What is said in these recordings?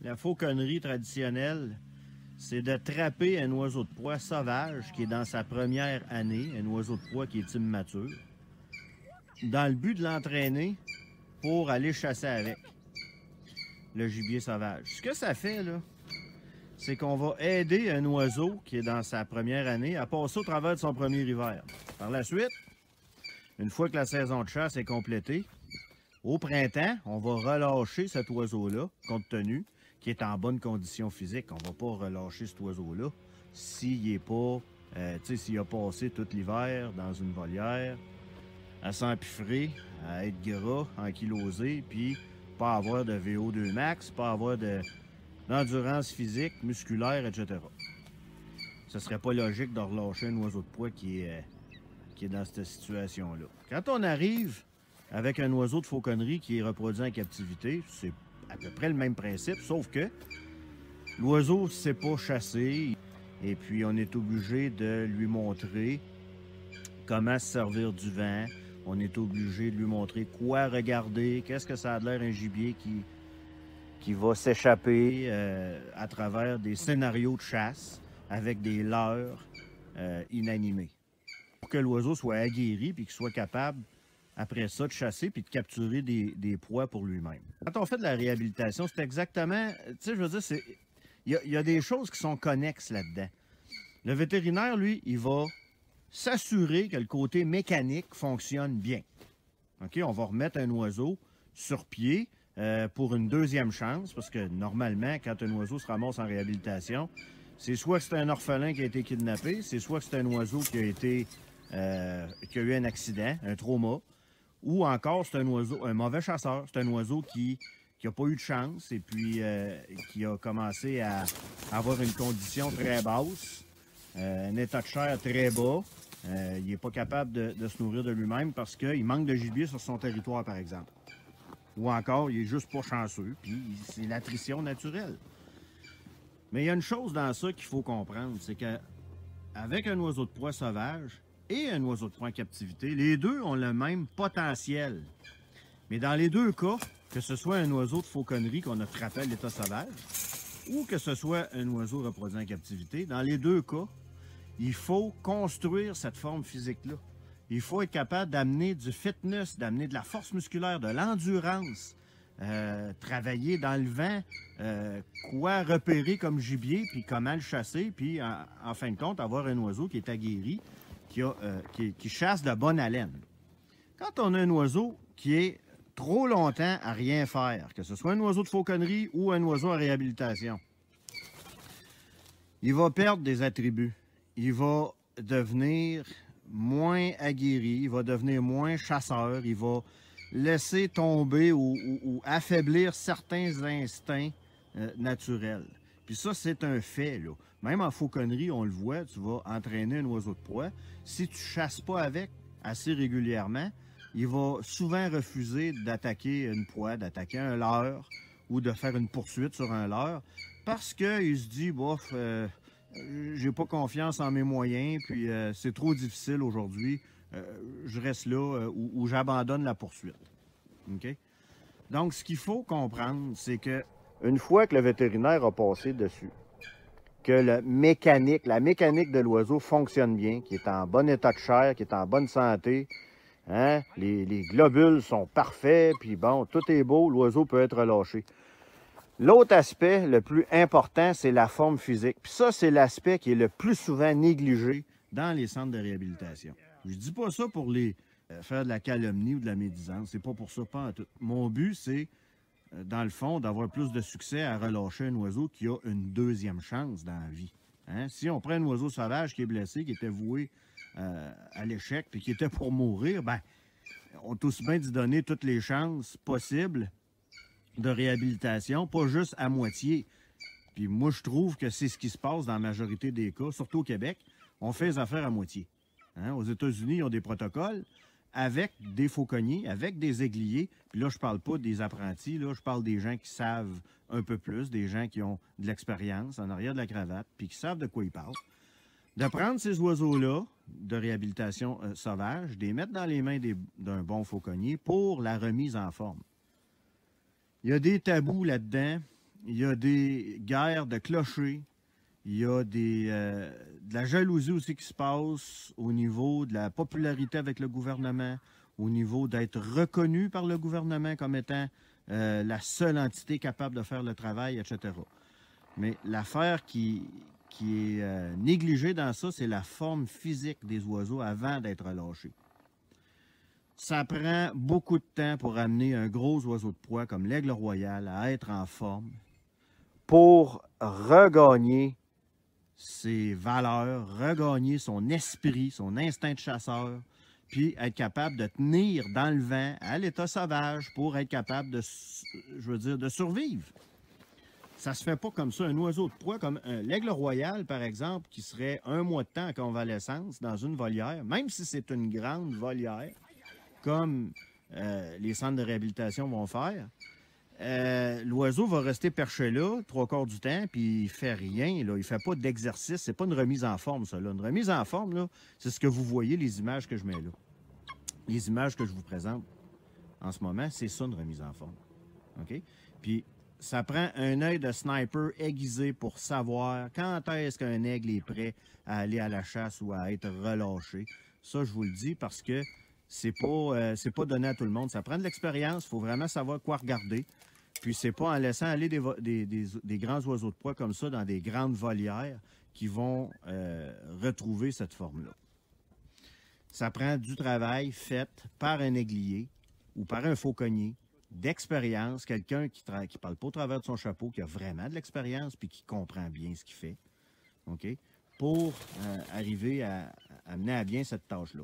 la fauconnerie traditionnelle, c'est de trapper un oiseau de proie sauvage qui est dans sa première année, un oiseau de proie qui est immature, dans le but de l'entraîner pour aller chasser avec le gibier sauvage. Ce que ça fait, là, c'est qu'on va aider un oiseau qui est dans sa première année à passer au travers de son premier hiver. Par la suite, une fois que la saison de chasse est complétée, au printemps, on va relâcher cet oiseau-là, compte tenu qu'il est en bonne condition physique. On ne va pas relâcher cet oiseau-là s'il n'est pas, s'il a passé tout l'hiver dans une volière, à s'empiffrer, à être gras, ankylosé, puis pas avoir de VO2 max, pas avoir d'endurance physique, musculaire, etc. Ce serait pas logique de relâcher un oiseau de proie qui est dans cette situation-là. Quand on arrive avec un oiseau de fauconnerie qui est reproduit en captivité, c'est à peu près le même principe, sauf que l'oiseau ne sait pas chasser et puis on est obligé de lui montrer comment se servir du vent. On est obligé de lui montrer quoi regarder, qu'est-ce que ça a l'air un gibier qui va s'échapper à travers des scénarios de chasse avec des leurres inanimés. Pour que l'oiseau soit aguerri et qu'il soit capable, après ça, de chasser puis de capturer des proies pour lui-même. Quand on fait de la réhabilitation, c'est exactement... Tu sais, je veux dire, il y a des choses qui sont connexes là-dedans. Le vétérinaire, lui, il va s'assurer que le côté mécanique fonctionne bien. OK? On va remettre un oiseau sur pied pour une deuxième chance, parce que normalement, quand un oiseau se ramasse en réhabilitation, c'est soit que c'est un orphelin qui a été kidnappé, c'est soit que c'est un oiseau qui a eu un accident, un trauma, ou encore c'est un oiseau, un mauvais chasseur, c'est un oiseau qui n'a pas eu de chance et puis qui a commencé à avoir une condition très basse, un état de chair très bas. Il n'est pas capable de se nourrir de lui-même parce qu'il manque de gibier sur son territoire, par exemple. Ou encore, il est juste pas chanceux, puis c'est l'attrition naturelle. Mais il y a une chose dans ça qu'il faut comprendre, c'est qu'avec un oiseau de proie sauvage et un oiseau de proie en captivité, les deux ont le même potentiel. Mais dans les deux cas, que ce soit un oiseau de fauconnerie qu'on a trappé à l'état sauvage, ou que ce soit un oiseau reproduit en captivité, dans les deux cas, il faut construire cette forme physique-là. Il faut être capable d'amener du fitness, d'amener de la force musculaire, de l'endurance, travailler dans le vent, quoi repérer comme gibier, puis comment le chasser, puis en fin de compte, avoir un oiseau qui est aguerri, qui chasse de bonne haleine. Quand on a un oiseau qui est trop longtemps à rien faire, que ce soit un oiseau de fauconnerie ou un oiseau en réhabilitation, il va perdre des attributs. Il va devenir moins aguerri, il va devenir moins chasseur, il va laisser tomber ou affaiblir certains instincts naturels. Puis ça, c'est un fait, là. Même en fauconnerie, on le voit, tu vas entraîner un oiseau de proie. Si tu ne chasses pas avec assez régulièrement, il va souvent refuser d'attaquer une proie, d'attaquer un leurre ou de faire une poursuite sur un leurre parce qu'il se dit, bof, j'ai pas confiance en mes moyens, puis c'est trop difficile aujourd'hui, je reste là ou j'abandonne la poursuite. OK? Donc, ce qu'il faut comprendre, c'est que une fois que le vétérinaire a passé dessus, que la mécanique de l'oiseau fonctionne bien, qu'il est en bon état de chair, qu'il est en bonne santé, hein? Les globules sont parfaits, puis bon, tout est beau, l'oiseau peut être relâché. L'autre aspect, le plus important, c'est la forme physique. Puis ça, c'est l'aspect qui est le plus souvent négligé dans les centres de réhabilitation. Je dis pas ça pour faire de la calomnie ou de la médisance. C'est pas pour ça, pas en tout. Mon but, c'est, dans le fond, d'avoir plus de succès à relâcher un oiseau qui a une deuxième chance dans la vie. Hein? Si on prend un oiseau sauvage qui est blessé, qui était voué à l'échec, puis qui était pour mourir, ben, on est aussi bien d'y donner toutes les chances possibles de réhabilitation, pas juste à moitié. Puis moi, je trouve que c'est ce qui se passe dans la majorité des cas, surtout au Québec. On fait les affaires à moitié. Hein? Aux États-Unis, ils ont des protocoles avec des fauconniers, avec des aiguilliers. Puis là, je parle pas des apprentis, là, je parle des gens qui savent un peu plus, des gens qui ont de l'expérience en arrière de la cravate, puis qui savent de quoi ils parlent. De prendre ces oiseaux-là de réhabilitation sauvage, de les mettre dans les mains d'un bon fauconnier pour la remise en forme. Il y a des tabous là-dedans il y a des guerres de clochers, il y a de la jalousie aussi qui se passe au niveau de la popularité avec le gouvernement, au niveau d'être reconnu par le gouvernement comme étant la seule entité capable de faire le travail, etc. Mais l'affaire qui est négligée dans ça, c'est la forme physique des oiseaux avant d'être relâchés. Ça prend beaucoup de temps pour amener un gros oiseau de proie comme l'aigle royal à être en forme, pour regagner ses valeurs, regagner son esprit, son instinct de chasseur, puis être capable de tenir dans le vent à l'état sauvage pour être capable de, je veux dire, de survivre. Ça se fait pas comme ça. Un oiseau de proie comme l'aigle royal, par exemple, qui serait un mois de temps en convalescence dans une volière, même si c'est une grande volière, comme les centres de réhabilitation vont faire, l'oiseau va rester perché là 3/4 du temps, puis il fait rien. Là. Il fait pas d'exercice. C'est pas une remise en forme, ça. Là. Une remise en forme, là, c'est ce que vous voyez, les images que je mets là. Les images que je vous présente en ce moment, c'est ça une remise en forme. OK? Puis, ça prend un œil de sniper aiguisé pour savoir quand est-ce qu'un aigle est prêt à aller à la chasse ou à être relâché. Ça, je vous le dis parce que c'est pas donné à tout le monde. Ça prend de l'expérience. Il faut vraiment savoir quoi regarder. Puis, c'est pas en laissant aller des grands oiseaux de proie comme ça dans des grandes volières qui vont retrouver cette forme-là. Ça prend du travail fait par un aiglier ou par un fauconnier, d'expérience, quelqu'un qui ne parle pas au travers de son chapeau, qui a vraiment de l'expérience puis qui comprend bien ce qu'il fait, OK, pour arriver à mener à bien cette tâche-là.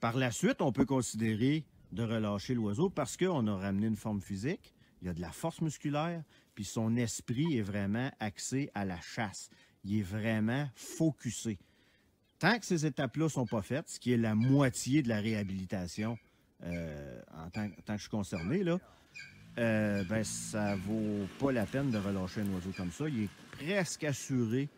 Par la suite, on peut considérer de relâcher l'oiseau parce qu'on a ramené une forme physique, il y a de la force musculaire, puis son esprit est vraiment axé à la chasse. Il est vraiment focusé. Tant que ces étapes-là ne sont pas faites, ce qui est la moitié de la réhabilitation en tant que je suis concerné, là, ben, ça vaut pas la peine de relâcher un oiseau comme ça. Il est presque assuré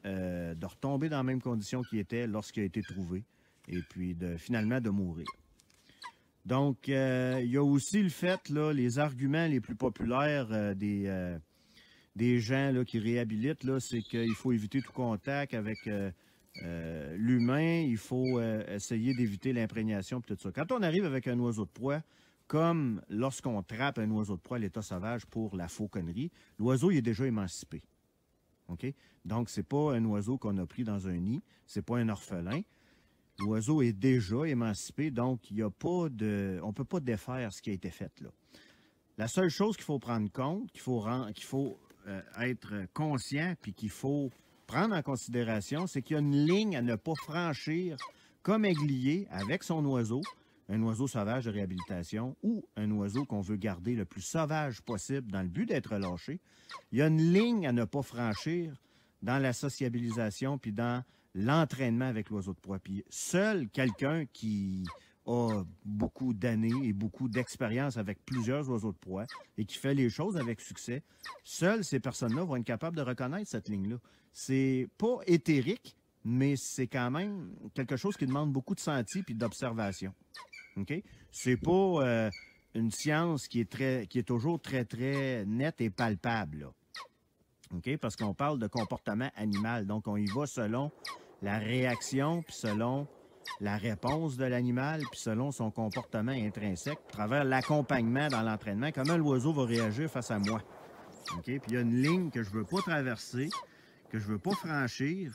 de retomber dans les mêmes conditions qu'il était lorsqu'il a été trouvé et puis finalement de mourir. Donc, il y a aussi le fait, là, les arguments les plus populaires des gens là, qui réhabilitent, c'est qu'il faut éviter tout contact avec l'humain, il faut essayer d'éviter l'imprégnation et tout ça. Quand on arrive avec un oiseau de proie, comme lorsqu'on trappe un oiseau de proie à l'état sauvage pour la fauconnerie, l'oiseau il est déjà émancipé. OK? Donc, ce n'est pas un oiseau qu'on a pris dans un nid, ce n'est pas un orphelin. L'oiseau est déjà émancipé, donc il y a pas de, on ne peut pas défaire ce qui a été fait là. La seule chose qu'il faut prendre compte, qu'il faut être conscient, puis qu'il faut prendre en considération, c'est qu'il y a une ligne à ne pas franchir comme aiglier avec son oiseau, un oiseau sauvage de réhabilitation ou un oiseau qu'on veut garder le plus sauvage possible dans le but d'être relâché. Il y a une ligne à ne pas franchir dans la sociabilisation puis dans l'entraînement avec l'oiseau de proie. Puis seul quelqu'un qui a beaucoup d'années et beaucoup d'expérience avec plusieurs oiseaux de proie et qui fait les choses avec succès, seules ces personnes-là vont être capables de reconnaître cette ligne-là. C'est pas éthérique, mais c'est quand même quelque chose qui demande beaucoup de senti et d'observation. OK? C'est pas une science qui est toujours très, très nette et palpable, là. OK? Parce qu'on parle de comportement animal. Donc, on y va selon la réaction, puis selon la réponse de l'animal, puis selon son comportement intrinsèque, à travers l'accompagnement dans l'entraînement, comment l'oiseau va réagir face à moi. OK? Puis il y a une ligne que je ne veux pas traverser, que je ne veux pas franchir,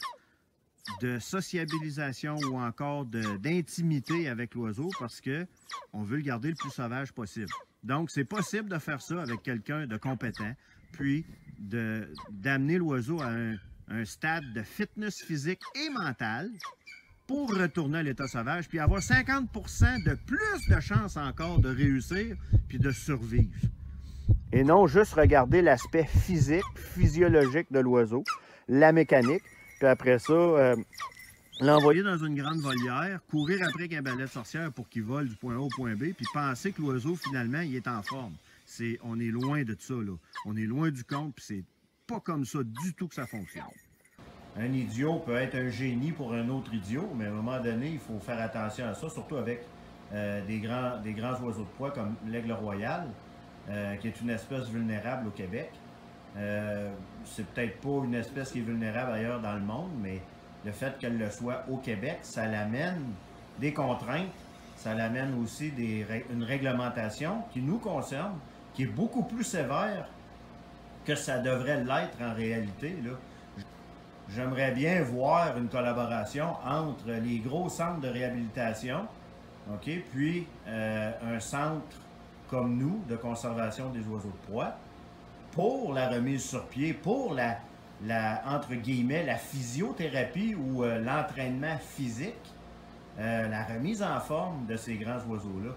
de sociabilisation ou encore d'intimité avec l'oiseau parce qu'on veut le garder le plus sauvage possible. Donc, c'est possible de faire ça avec quelqu'un de compétent, puis d'amener l'oiseau à un stade de fitness physique et mental pour retourner à l'état sauvage, puis avoir 50% de plus de chances encore de réussir puis de survivre. Et non juste regarder l'aspect physique, physiologique de l'oiseau, la mécanique, puis après ça, l'envoyer dans une grande volière, courir après qu'un balai de sorcière pour qu'il vole du point A au point B, puis penser que l'oiseau, finalement, il est en forme. On est loin de ça, là. On est loin du compte, puis c'est pas comme ça du tout que ça fonctionne. Un idiot peut être un génie pour un autre idiot, mais à un moment donné, il faut faire attention à ça, surtout avec des grands oiseaux de proie comme l'aigle royal. qui est une espèce vulnérable au Québec. C'est peut-être pas une espèce qui est vulnérable ailleurs dans le monde, mais le fait qu'elle le soit au Québec, ça l'amène des contraintes, ça l'amène aussi une réglementation qui nous concerne, qui est beaucoup plus sévère que ça devrait l'être en réalité, là. J'aimerais bien voir une collaboration entre les gros centres de réhabilitation, OK, puis un centre comme nous, de conservation des oiseaux de proie, pour la remise sur pied, pour entre guillemets, la physiothérapie ou l'entraînement physique, la remise en forme de ces grands oiseaux-là.